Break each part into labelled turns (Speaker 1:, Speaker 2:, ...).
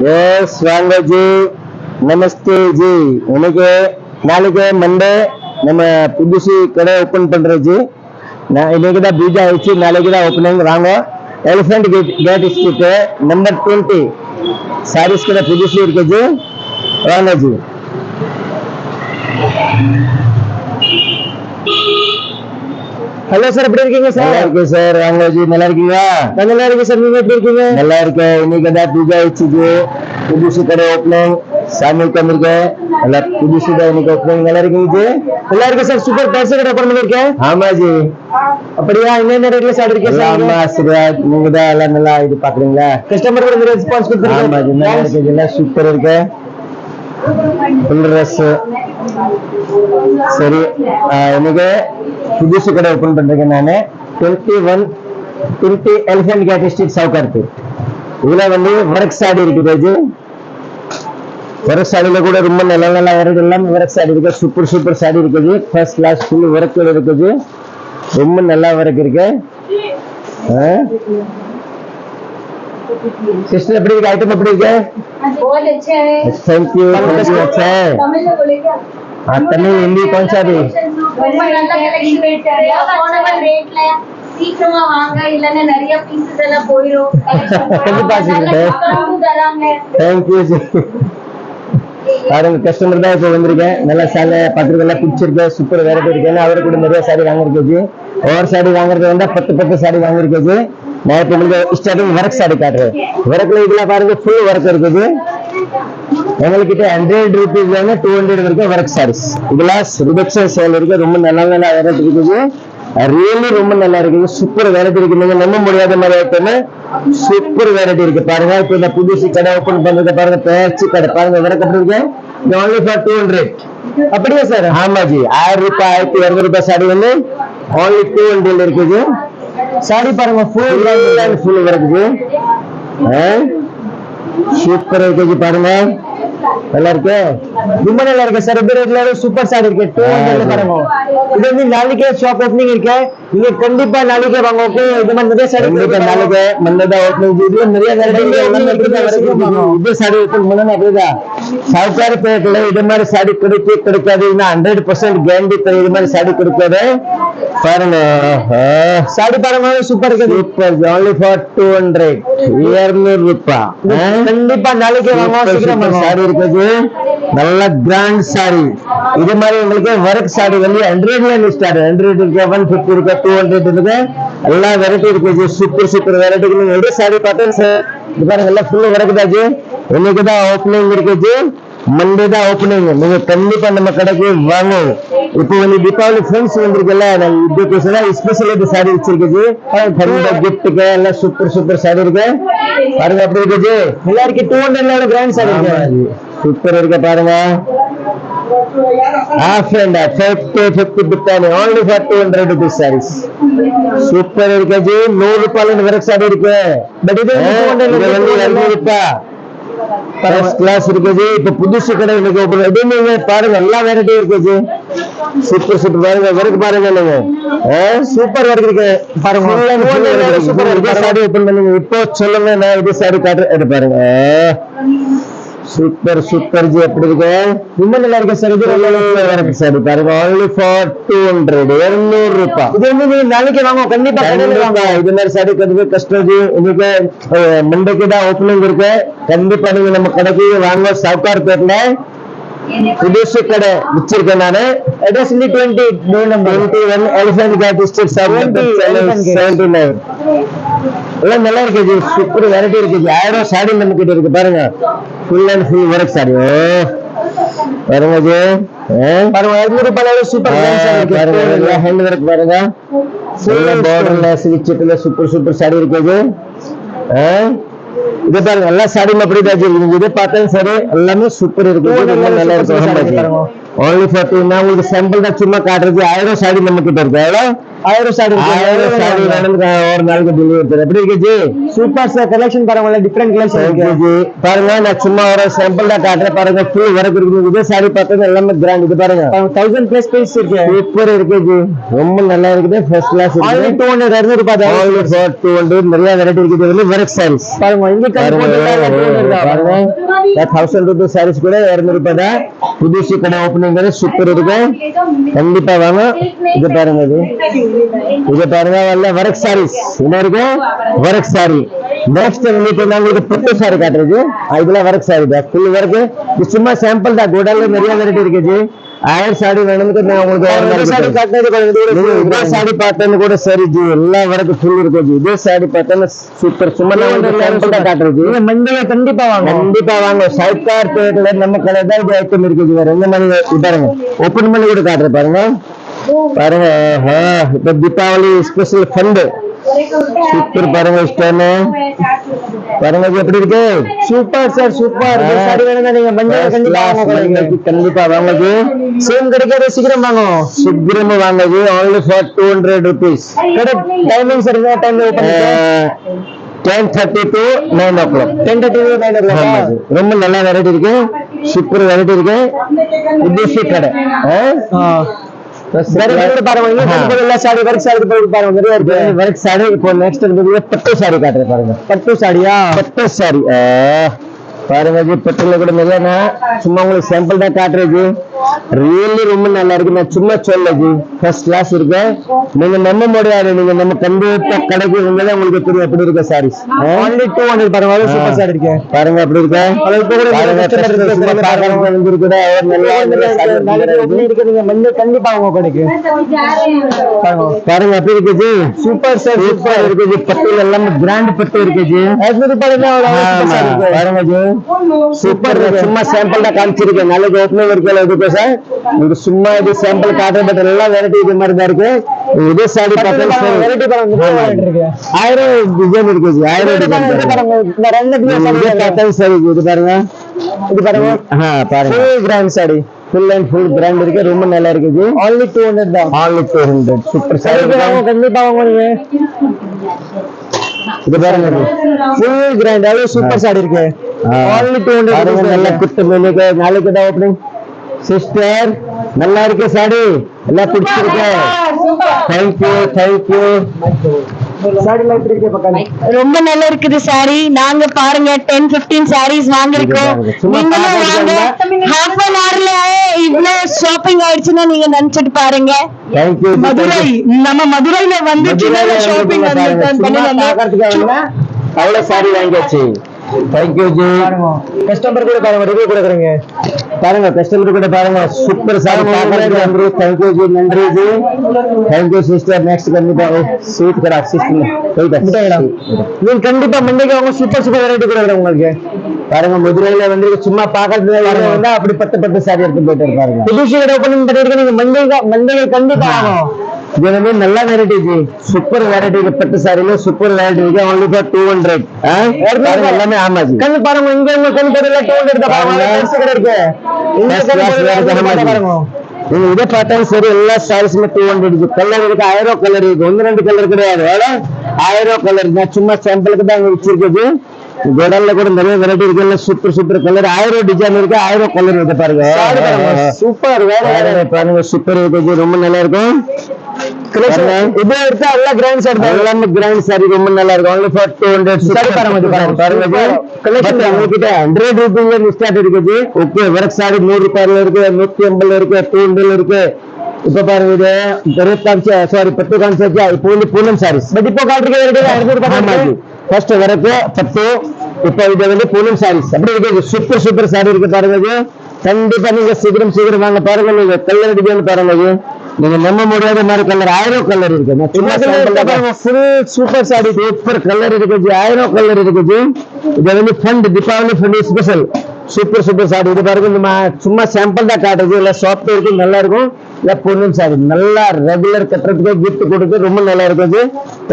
Speaker 1: S வாங்க G, நமஸ்தே G. இன்னைக்கு நாளைக்கு மண்டே நம்ம புதுசு கடை ஓப்பன் பண்றோம் ஜி. இன்னைக்கு தான் பூஜை ஆயிடுச்சு, நாளைக்கு தான் ஓப்பனிங். வாங்க, Elephant Gate Street number 20 saris கடை புதுசு இருக்கு ஜி. வாங்க ஜி. ஹலோ சார், எப்படி இருக்கீங்க சார்? நல்லா இருக்கேன் சார். வாங்க ஜி, நல்லா இருக்கீங்களா? நல்லா இருக்கு சார். நீங்க எப்படி இருக்கீங்க? நல்லா இருக்கேன். இன்னைக்கு தான் பூஜை ஆயிடுச்சு ஜி, புதுசு கடை ஓப்பனிங். சாமி வந்திருக்கேன், நல்லா புதுசு தான் இன்னைக்கு ஓப்பனிங். நல்லா இருக்கீங்க ஜி? நல்லா இருக்கு சார். சூப்பர் பெருசு கடை ஓப்பன் பண்ணிருக்கேன். ஆமா ஜி. அப்படியா? என்ன ரேட்ல சார் இருக்கு சார்? ஆமா ஆசீர்வாத், நீங்க தான் எல்லாம் நல்லா இது பாக்குறீங்களா? கஸ்டமர் கூட ரெஸ்பான்ஸ் கொடுத்துருக்கீங்க. ஆமா ஜி, நல்லா இருக்கு. எல்லாம் சூப்பர் இருக்கு. ஃபுல் ரஸ். சரி, இன்னைக்கு புதுசு கடை ஓப்பன் பண்றேன் நானு. 20 எலிஃபென்ட் கேட் ஸ்ட்ரீட் சவுகார்பேட். இதுல வந்து ஒர்க் சாடி இருக்குது. ஒர்க் சாடியில கூட ரொம்ப நல்ல நல்ல ஒர்க் எல்லாமே ஒர்க் சாடி இருக்கு. சூப்பர் சூப்பர் சாடி இருக்குது. ஃபர்ஸ்ட் கிளாஸ் ஃபுல் ஒர்க் இருக்குது. ரொம்ப நல்லா ஒர்க் இருக்கு. सिस्टर எப்படி இருக்கு? ஐட்டம் எப்படி இருக்கு? बहुत अच्छा है, थैंक यू। अच्छा है। तमिल हिंदी कौन सा भी?
Speaker 2: சீக்கிரமா வாங்க, இல்லன்னா நிறைய பீசஸ் எல்லாம் போயிடும்.
Speaker 1: थैंक यू பாருங்க, கஸ்டமர் தான் இப்போ வந்திருக்கேன். நல்லா சாலை பத்திரிக்கெல்லாம் பிடிச்சிருக்கேன். சூப்பர் வெரைட்டி இருக்கு. அவரை கூட நிறைய சாரி வாங்கிருக்கேன். ஒவ்வொரு சாரி வாங்குறது வந்தா 10 சாரி வாங்கிருக்கேன். நான் இப்போ உங்களுக்கு ஸ்டார்டிங் ஒர்க் சாரி காட்டுறேன். ஒர்க்ல இதுல பாருங்க ஃபுல் ஒர்க் இருக்குது. எங்ககிட்ட 100 ரூபீஸ்ல இருந்து 200 வரைக்கும் ஒர்க் சாரீஸ். இதெல்லாம் ரிடக்ஷன் சேல் இருக்கு. ரொம்ப நல்ல நல்ல வெரைட்டி இருக்குது. ரியலி ரொம்ப நல்லா இருக்குது. சூப்பர் வெரைட்டி இருக்கு. நீங்க நம்ப முடியாத மாதிரி ஐட்டம் சூப்பர் வெரைட்டி இருக்கு. பாருங்க, இப்போ இந்த புதுசு கடை ஓப்பன் பண்றது பாருங்க. பேச்சு கடை பாருங்க. ஒர்க் எப்படி இருக்கு? only for 200. அப்படியே சார்? ஆமா ஜி. 1000 ரூபாய் 1200 ரூபாய் சாரி வந்து only 200 இருக்குது. சாரி பாருங்க, ஃபுல் இருக்குது. சூப்பர் இருக்கு பாருங்க. நல்லா இருக்கு. ரொம்ப நல்லா இருக்கு சார். ரேட்ல சூப்பர் சாரி இருக்கு. 200 பாருங்க. இது வந்து நாளைக்கு ஷாப் ஓப்பனிங் இருக்கு. நீங்க கண்டிப்பா நாளைக்கு வாங்க. ஓகே, இது மாதிரி நிறைய சாரி கண்டிப்பா நாளைக்கு மண்டே ஓப்பனிங். இதுல நிறைய இது சாரி ஓப்பன் பண்ணனும். அப்படிதான் சவுகார்பேட்ல இது மாதிரி சாரி கிடைக்காது. 100% கேரண்டி இது மாதிரி சாரி கிடைக்காது. பாருங்க, சாரி பாருங்க, சூப்பர் இருக்கு. சூப்பர், only for 200 ரூபாய். கண்டிப்பா நாளைக்கு வாங்க. சாரி இருக்குது. நல்ல கிராண்ட் சாரி. இது மாதிரி உங்களுக்கு ஒர்க் சாரி வந்து 100 ஸ்டார்ட். 100 இருக்கு, 150 இருக்கு, 200 இருக்கு. எல்லா வெரைட்டி இருக்கு. Super super variety. நீங்க எது சாரி பார்த்தேன் சார்? இது பாருங்க, எல்லாம் ஃபுல் ஒர்க் தாச்சு. இன்னைக்கு தான் ஓப்பனிங் இருக்குது. மண்டே தான் ஓப்பனிங். நீங்க கண்டிப்பா நம்ம கடைக்கு வாங்க. இப்போ வந்து தீபாவளி ஃப்ரெண்ட்ஸ் வந்திருக்குல்ல, நான் இதுக்கோசம் ஸ்பெஷல் இது சாரி வச்சிருக்குது. கிஃப்ட்டுக்கு எல்லாம் சூப்பர் சூப்பர் சாரி இருக்கு. பாருங்க அப்படி இருக்குது. எல்லாருக்கும் 200 கிராண்ட் சாரி இருக்கு. சூப்பர் இருக்கு பாருங்க. only for 200 rupees sarees. Super இருக்கு. 100 ரூபாயில ஒர்க் சாரி இருக்கு. பட் இது 200 ரூபாய். ஃபர்ஸ்ட் கிளாஸ் இருக்குது. இப்ப புதுசு கடை இன்னைக்கு ஓபன். நீங்க பாருங்க, எல்லா வெரைட்டி இருக்குது. சூப்பர் சூப்பர் பாருங்க. ஒர்க் பாருங்க. நீங்க சூப்பர் ஒர்க் இருக்கு பாருங்க. சூப்பர் இருக்கு. சாரி ஓபன் பண்ணுங்க. இப்போ சொல்லுங்க, நான் இது சாரி காட்டுறேன். பாருங்க, சூப்பர் சூப்பர் ஜி. எப்படி இருக்கு? ரொம்ப நல்லா இருக்கு சார். இது வெரைட்டி சாரி பாருங்க. only for 200 ரூபாய். இது வந்து நீங்க நாளைக்கு வாங்க. கண்டிப்பா வாங்க. இது மாதிரி சாரி கண்டிப்பா கஷ்டம் ஜி. இன்னைக்கு மண்டேக்கு தான் ஓப்பனிங் இருக்கு. கண்டிப்பா நீங்க நம்ம கடைக்கு வாங்க. சவுகார்பேட்ல புதுசு கடை வச்சிருக்கேன் நானு. Address 21 Elephant Gate Street 79. எல்லாம் நல்லா இருக்கு. சூப்பர் வெரைட்டி இருக்கு. 1000 சாரி நம்ம கிட்ட இருக்கு. பாருங்க, full and full work sorry. பாருங்க ஜி, பாருங்க 200 ரூபாயில சூப்பர் பாருங்க. ஹேண்ட் ஒர்க் பாருங்க. ஃபுல் பார்டர்ல ஸ்விட்ச்ல சூப்பர் சூப்பர் சாரி இருக்குது. இது பாருங்க, எல்லா சாரியும் அப்படி தான் இருக்கு. இதை பார்த்தேன் சார், எல்லாமே சூப்பர் இருக்கு. நல்லா இருக்கு. only for 2. நான் உங்களுக்கு சாம்பிள் தான் சும்மா காட்டுறது. 1000 சாரி நம்ம கிட்ட இருக்கு. 1000 சாரி
Speaker 3: ஒரு நாளைக்கு டெலிவரி எப்படி இருக்கு ஜி?
Speaker 1: சூப்பர் சார் கலெக்ஷன் பாருங்க டிஃபரெண்ட் கலெக்ஷன் இருக்கு
Speaker 3: ஜி பாருங்க நான் சும்மா ஒரு சாம்பிள் தான் காட்டுறேன் பாருங்க ஃபுல் ஒர்க் இருக்குது இதே சாரி பார்த்தது எல்லாமே கிராண்ட் இது பாருங்க
Speaker 1: 1000 பிளஸ் பீஸ் இருக்கு
Speaker 3: சூப்பர் இருக்கு ஜி ரொம்ப நல்லா இருக்குது ஃபர்ஸ்ட் கிளாஸ்
Speaker 1: only 200 200 ரூபாய் தான்
Speaker 3: only for 200 நிறைய வெரைட்டி இருக்குது இதுல ஒர்க் சாரீஸ்
Speaker 1: பாருங்க இங்க
Speaker 3: பாருங்க 1000 ரூபாய் சாரீஸ் கூட 200 ரூபாய் தான் புதுசு கடை ஓபனிங் சூப்பர் இருக்கு கண்டிப்பா வாங்க இது பாருங்க இது பாருங்க வல்ல ஒர்க் சாரீஸ் என்ன இருக்கு ஒர்க் சாரி நெக்ஸ்ட் உங்களுக்கு நாங்க இது பட்டு சாரி காட்டுறது இதுல ஒர்க் சாரி தான் ஃபுல் ஒர்க் இது சும்மா சாம்பிள் தான் கோடால நிறைய வெரைட்டி இருக்கு ஜி 1000 சாரி வேணும்னு நான் உங்களுக்கு
Speaker 1: சாரி காட்டுறது
Speaker 3: இதே சாரி பார்த்தேன்னு கூட சரி ஜி எல்லா ஒர்க் ஃபுல் இருக்கு ஜி இதே சாரி பார்த்தேன்னு சூப்பர் சும்மா நான் சாம்பிள் தான் காட்டுறது
Speaker 1: நீங்க மண்டே கண்டிப்பா வாங்க
Speaker 3: சைக்கார் பேட்ல நம்ம கடை தான் இது ஐட்டம் இருக்கு ஜி வேற எந்த மாதிரி இது பாருங்க ஓபன் பண்ணி கூட காட்டுறேன் பாருங்க பாருங்க இப்ப தீபாவளி ஸ்பெஷல் ஃபண்ட் சூப்பர் பாருங்க ஸ்டோன் பாருங்க இது எப்படி இருக்கு
Speaker 1: சூப்பர் சார் சூப்பர் இந்த சாரி வேணும்னா நீங்க மண்டே கண்டிப்பா வாங்க
Speaker 3: கண்டிப்பா வாங்க ஜி
Speaker 1: சேம் கிடைக்காத சீக்கிரம் வாங்க
Speaker 3: சீக்கிரமா வாங்க ஜி only for 200 rupees
Speaker 1: கடை டைமிங் சார் என்ன டைம்ல open
Speaker 3: 10:30 to 9 o'clock
Speaker 1: 10:30 to 9 o'clock
Speaker 3: ரொம்ப நல்ல வெரைட்டி இருக்கு சூப்பர் வெரைட்டி இருக்கு விதேசி கடை
Speaker 1: பாருங்க எல்லா சாரி ஒர்க் சாரி பாருங்க நிறைய இருக்கு
Speaker 3: ஒர்க் சாரி இப்போ நெக்ஸ்ட் பட்டு சாரி காட்டுறேன் பாருங்க
Speaker 1: பட்டு சாரியா
Speaker 3: பட்டு சாரி பாருங்க ஜி பட்டுல கூட நிறைய சும்மா உங்களுக்கு சாம்பிள் தான் காட்டுறது ரியலி ரொம்ப நல்லா இருக்கு நான் சும்மா சொல்ல ஜி ஃபர்ஸ்ட் கிளாஸ் இருக்கு நீங்க நம்ப முடியாது நீங்க நம்ம கண்டிப்பா கடைக்கு வந்தா உங்களுக்கு தெரியும் எப்படி இருக்க சாரீஸ்
Speaker 1: only 200 பாருங்க சூப்பர் சாரி இருக்கு
Speaker 3: பாருங்க எப்படி இருக்கு
Speaker 1: நீங்க மண்டே கண்டிப்பா அவங்க கடைக்கு
Speaker 3: பாருங்க எப்படி இருக்கு ஜி சூப்பர் சார் சூப்பர் இருக்கு ஜி பட்டு எல்லாமே பிராண்ட் பட்டு இருக்கு ஜி
Speaker 1: 500 ரூபாய்
Speaker 3: பாருங்க ஜி சூப்பர் சும்மா சாம்பிள் தான் காமிச்சிருக்கேன் நாளைக்கு ஓப்பனிங் இருக்கல இதுக்கு சார் நீங்க சும்மா இது சாம்பிள் காட்டுற பட் எல்லாம் வெரைட்டி இது மாதிரி தான் இருக்கு இதே சாரி பார்த்தா
Speaker 1: வெரைட்டி பாருங்க இருக்கு
Speaker 3: 1000 டிசைன் இருக்கு ஜி 1000 டிசைன்
Speaker 1: பாருங்க இந்த ரெண்டு
Speaker 3: பார்த்தா சரி இது பாருங்க பாருங்க
Speaker 1: full grand sari
Speaker 3: full and full brand இருக்கு ரொம்ப நல்லா இருக்கு ஜி
Speaker 1: only 200 தான்
Speaker 3: only 200 சூப்பர் சாரி
Speaker 1: கண்டிப்பா வாங்க நீங்க
Speaker 3: இது பாருங்க
Speaker 1: ஃபுல் கிராண்ட் அது சூப்பர் சாரி இருக்கு only 200
Speaker 3: நல்லா குத்து மேலுக்கு நாளைக்கு தான் ஓப்பனிங் சிஸ்டர் நல்லா இருக்கு சாரி எல்லாம் பிடிச்சிருக்கு தேங்க்யூ
Speaker 1: சாரி லைட் இருக்கு பக்கம்
Speaker 2: ரொம்ப நல்லா இருக்குது சாரி நாங்க பாருங்க 10-15 சாரீஸ் வாங்கிருக்கோம் நீங்களும் வாங்க ஹாஃப் அன் ஹவர்ல இவ்ளோ ஷாப்பிங் ஆயிடுச்சுன்னா நீங்க நினைச்சிட்டு பாருங்க
Speaker 3: தேங்க்யூ
Speaker 2: மதுரை நம்ம மதுரையில வந்து சின்ன ஷாப்பிங்
Speaker 3: அவ்வளவு சாரி வாங்கியாச்சு தேங்க்யூ ஜி
Speaker 1: கஸ்டமர் கூட பாருங்க ரிவ்யூ கொடுக்குறீங்க
Speaker 3: பாருங்க கஸ்டமர் கூட பாருங்க சூப்பர் சாரி தேங்க்யூ ஜி நன்றி ஜி தேங்க்யூ சிஸ்டர் நெக்ஸ்ட் கண்டிப்பா ஸ்வீட் கடை சிஸ்டர்
Speaker 1: நீங்க கண்டிப்பா மண்டேக்கு அவங்க சூப்பர் வெரைட்டி கொடுக்குறேன் உங்களுக்கு
Speaker 3: பாருங்க மதுரையில வந்து சும்மா பாக்கிறதுல வந்தா அப்படி 10 சாரி எடுத்து போயிட்டு இருப்பாங்க
Speaker 1: புதுசு கடை ஓபனிங் பண்ணிருக்கீங்க நீங்க மண்டே கண்டிப்பா ஆகும்
Speaker 3: இது வந்து நல்ல வெரைட்டி ஜி சூப்பர் வெரைட்டி பட்டு சாரியில சூப்பர் வெரைட்டி இருக்கு only for 200 எல்லாமே ஆமா ஜி
Speaker 1: கண்ணு பாருங்க இங்க உங்க கண்ணு தெரியல 200 தான் பாருங்க கடை இருக்கு இந்த பாருங்க
Speaker 3: நீங்க இதை பார்த்தாலும் சரி எல்லா சாரீஸுமே 200 இருக்கு கலர் இருக்கு 1000 கலர் இருக்கு 1-2 கலர் கிடையாது 1000 கலர் நான் சும்மா சாம்பிளுக்கு தான் அங்க வச்சிருக்குது கோடல்ல கூட நிறைய வெரைட்டி இருக்கு சூப்பர் கலர் 1000 டிசைன் இருக்கு 1000 கலர் இருக்கு பாருங்க
Speaker 1: சூப்பர் வேற
Speaker 3: பாருங்க சூப்பர் இருக்கு ரொம்ப நல்லா இருக்கும்
Speaker 1: இது எடுத்தா எல்லாம் கிராண்ட் சாரி
Speaker 3: எல்லாமே கிராண்ட் சாரி ரொம்ப நல்லா இருக்கும் only for 200
Speaker 1: சாரி பாருங்க
Speaker 3: கலெக்ஷன் உங்ககிட்ட 100 ரூபாய்ல ஸ்டார்ட் இருக்குது ஓகே ஒர்க் சாரி 100 ரூபாய்ல இருக்கு 150 இருக்கு 200 இருக்கு இப்ப பாருங்க இது சாரி பட்டு கான்செப்ட் இப்போ வந்து பூனம் சாரீஸ்
Speaker 1: பட் இப்போ காட்டுறீங்க 200 ரூபாய்
Speaker 3: ஃபர்ஸ்ட் வரக்கு பட்டு இப்போ இது வந்து பூனம் சாரீஸ் அப்படி இருக்கு சூப்பர் சாரி இருக்கு பாருங்க இது கண்டிப்பா நீங்க சீக்கிரம் வாங்க பாருங்க நீங்க கலர் டிசைன் பாருங்க இது நீங்க நம்ப முடியாத மாதிரி கலர் 1000 கலர் இருக்கு நான் சும்மா
Speaker 1: full super sorry
Speaker 3: super colour இருக்குது 1000 கலர் இருக்குது இது வந்து fund Deepavali fund special super sorry இது பாருங்க நம்ம சும்மா சாம்பிள் தான் காட்டுறது இல்ல சாஃப்ட் இருக்கு நல்லா இருக்கும் இல்ல பொண்ணும் சாரி நல்லா ரெகுலர் கட்டுறதுக்கு கிஃப்ட் கொடுத்து ரொம்ப நல்லா இருக்குது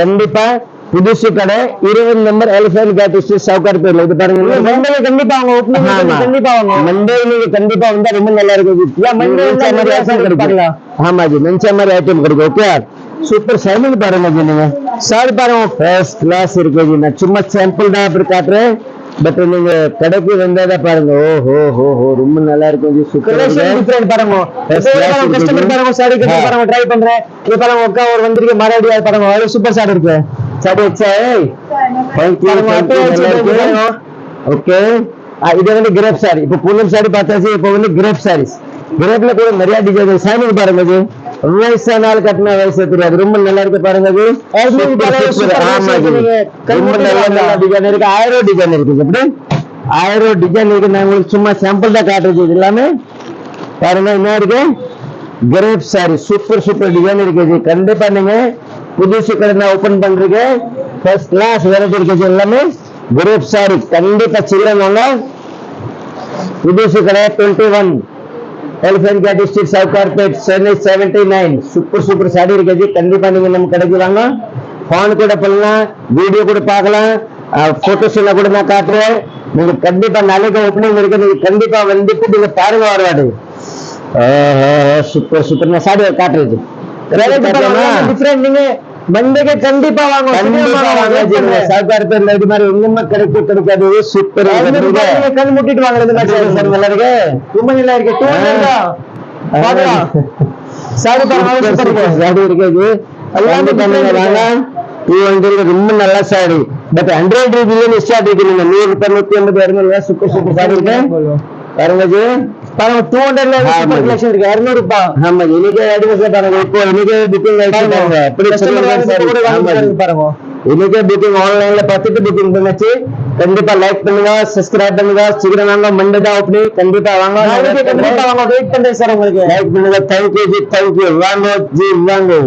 Speaker 3: கண்டிப்பா புதுசு கடை 20 நம்பர் எலிஃபென்ட் கேட் ஸ்ட்ரீட் சவுகார் பேர்ல இது பாருங்க
Speaker 1: மண்டே கண்டிப்பா அவங்க ஓபனிங் கண்டிப்பா அவங்க
Speaker 3: மண்டே நீங்க கண்டிப்பா வந்தா ரொம்ப நல்லா இருக்குது
Speaker 1: மண்டே
Speaker 3: ஆமா ஜி நினைச்ச மாதிரி ஐட்டம் கிடைக்கும் ஓகே சூப்பர் ஷைனிங் பாருங்க ஜி நீங்க
Speaker 1: சாரி பாருங்க
Speaker 3: ஃபர்ஸ்ட் கிளாஸ் இருக்கு ஜி நான் சும்மா சாம்பிள் தான் அப்படி காட்டுறேன் பட் நீங்க கடைக்கு வந்தாதான் பாருங்க ஓஹோ ரொம்ப நல்லா இருக்கும் ஜி சூப்பர்
Speaker 1: டிஃபரெண்ட் பாருங்க கஸ்டமர் பாருங்க சாரி கட்டி பாருங்க ட்ரை பண்றேன் இது பாருங்க ஒக்கா ஒரு வந்திருக்கு மராடியா பாருங்க அவ்வளவு சூப்பர் சாரி இருக்கு
Speaker 3: சாரி அச்சா ஓகே இது வந்து கிரேப் சாரி இப்போ பூனம் சாரி பார்த்தாச்சு இப்போ வந்து கிரேப் சாரீஸ் கிரேப்ல கூட நிறைய டிசைன் ஷைனிங் பாருங்க ஜி வயசான நாள் கட்டின வயசு தெரியாது ரொம்ப நல்லா இருக்கு பாருங்க ஜி ரொம்ப நல்ல டிசைன் இருக்கு 1000 டிசைன் இருக்கு எப்படி 1000 டிசைன் இருக்கு நான் உங்களுக்கு சும்மா சாம்பிள் தான் காட்டுறது இது எல்லாமே பாருங்க என்ன இருக்கு கிரேப் சாரி சூப்பர் டிசைன் இருக்கு ஜி கண்டிப்பா நீங்க புதுசு கடை நான் ஓபன் பண்றீங்க ஃபர்ஸ்ட் கிளாஸ் வெரைட்டி இருக்கு எல்லாமே கிரேப் சாரி கண்டிப்பா சில்லங்க புதுசு கடை 21 Elephant Gate Street Sowcarpet Chennai 79 super sari இருக்கு கண்டிப்பா நீங்க நம்ம கடைக்கு வாங்க போன் கூட பண்ணலாம் வீடியோ கூட பார்க்கலாம் போட்டோஸ் எல்லாம் கூட நான் காட்டுறேன் நீங்க கண்டிப்பா நாளைக்கு ஓப்பனிங் இருக்கு நீங்க கண்டிப்பா வந்துட்டு நீங்க பாருங்க வரவாடு சூப்பர் நான் சாரி காட்டுறது
Speaker 1: டிஃபரெண்ட் நீங்க மண்டேக்கு கண்டிப்பா வாங்க
Speaker 3: சவுத் கார்பெட்ல இது மாதிரி எங்கம்மா கிடைக்காது சூப்பர்
Speaker 1: கண் முட்டிட்டு வாங்குறது
Speaker 3: நல்லா இருக்கு
Speaker 1: ரொம்ப நல்லா இருக்கு 200 சாரி
Speaker 3: சாரி இருக்குது ரொம்ப நல்ல சாரி பட் 100 ரூபாய் ஸ்டார்ட் இருக்கு நீங்க 100 ரூபாய் 150 200 சூப்பர் சாரி இருக்கு பாருங்க ஜி
Speaker 1: பாருங்க 200 சூப்பர் கலெக்ஷன் இருக்கு 200 ரூபாய்
Speaker 3: ஆமா இன்னைக்கு அட்வான்ஸ் பாருங்க இப்போ இன்னைக்கு புக்கிங் ஆயிட்டாங்க அப்படி
Speaker 1: பாருங்க
Speaker 3: இன்னைக்கு புக்கிங் ஆன்லைன்ல பார்த்துட்டு புக்கிங் பண்ணாச்சு கண்டிப்பா லைக் பண்ணுங்க சப்ஸ்கிரைப் பண்ணுங்க சீக்கிரம் வாங்க மண்டே தான் ஓப்பனிங் கண்டிப்பா வாங்க
Speaker 1: கண்டிப்பா வாங்க வெயிட் பண்றேன் சார் உங்களுக்கு
Speaker 3: லைக் பண்ணுங்க தேங்க்யூ ஜி தேங்க்யூ வாங்க ஜி வாங்க